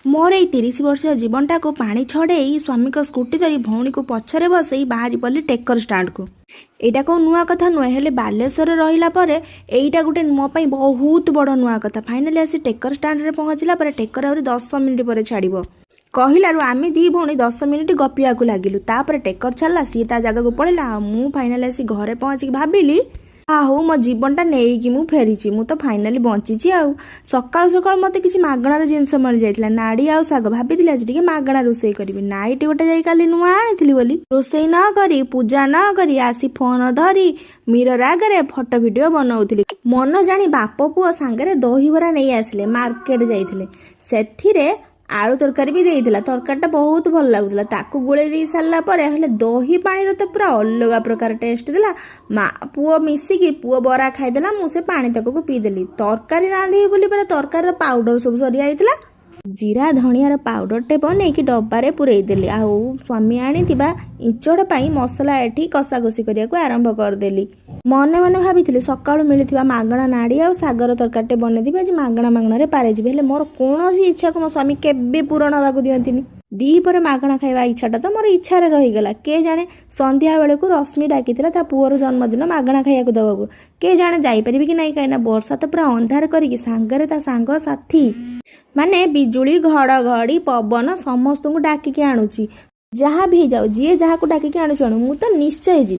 मोर ये 30 वर्ष जीवनटा को पानी छड़े स्वामी को स्कूटी धरी भौणी को पछरे बसई बाहरी पड़ी टेकर स्टाण्ड को। एटा को नुआ कथा नुहे हेले बालेश्वर रहिला परे एइटा गोटे मो पई बहुत बड़ नुआ कथा। फाइनाली आसी टेकर स्टाण्ड रे पहुँचला परे टेकर आउरी 10 मिनिट पर छाड़िबो कहिलारू आमे दी भौणी 10 मिनिट गपिया को लागिलु। तापर टेकर छाड़ला सी ता जगह को पळेला। मु फाइनाली आसी घरे पहुँची भाबिली आहू मो जीवनटा नहीं मु फेरी मु तो फाइनाली बंची आउ। सकाल सकाल मत कि मागणार जिनस मिल जाता नाड़ी आउ साग भाभी आज टे मागणा रोसे करी नाइट गोटे जाई काली नुआ आनी बोली रोसे न करी पूजा न करी आसी फोन धरी मिरर आगे फोटो वीडियो बनाऊली। मन जानी बाप पुओ सांगे दहीबरा नहीं आसिले मार्केट जाइथिले सेथिरे आलू तरकारी भी देइथिला। तरकारीटा बहुत भल लागुला ताकू गोळे दे सारला परे हेले दही पानी तो पूरा अलग प्रकार टेस्ट देला। माँ पुओ मिसिकी पुओ बरा खाइदेला मु से पानी तक को पी देली। तरकारी रांधी बोली पर तरकारी पाउडर सब सरी आइथिला जीरा धनियार पाउडरटे बनै कि डब्बारे पुरई देली। आउ स्वामी आनीथिबा इचड़ पाई मसला एठी कषाकषि करिया को आरंभ कर देली। मने मने भाभी सकाळु मिलिथिबा मागणा नाड़ी आ सागर तरकारीटे बनेदिबे आज मागणा मागणारे पारे जिबे हेले मोर कोनोसी इच्छा को मो स्वामी केबे पूरण होबाकु दियंतिनी। दी पर मागणा खाइबा इच्छाटा तो मोर इच्छारे रही गला। के जाने संध्या बेले को रश्मि डाकिथिला ता पुअर जन्मदिन मागणा खाइयाकु दबाकु के जाने जाई परिबि कि नाही काइना वर्षा तो पूरा अंधार करिकि सांगरे ता सांग साथी माने बिजुली घड़घड़ी पवन समस्त को डाकिकी आणुची। जहाँ भी जाऊ जी जहाँ को डाकिकी आणुची मु तो निश्चय जी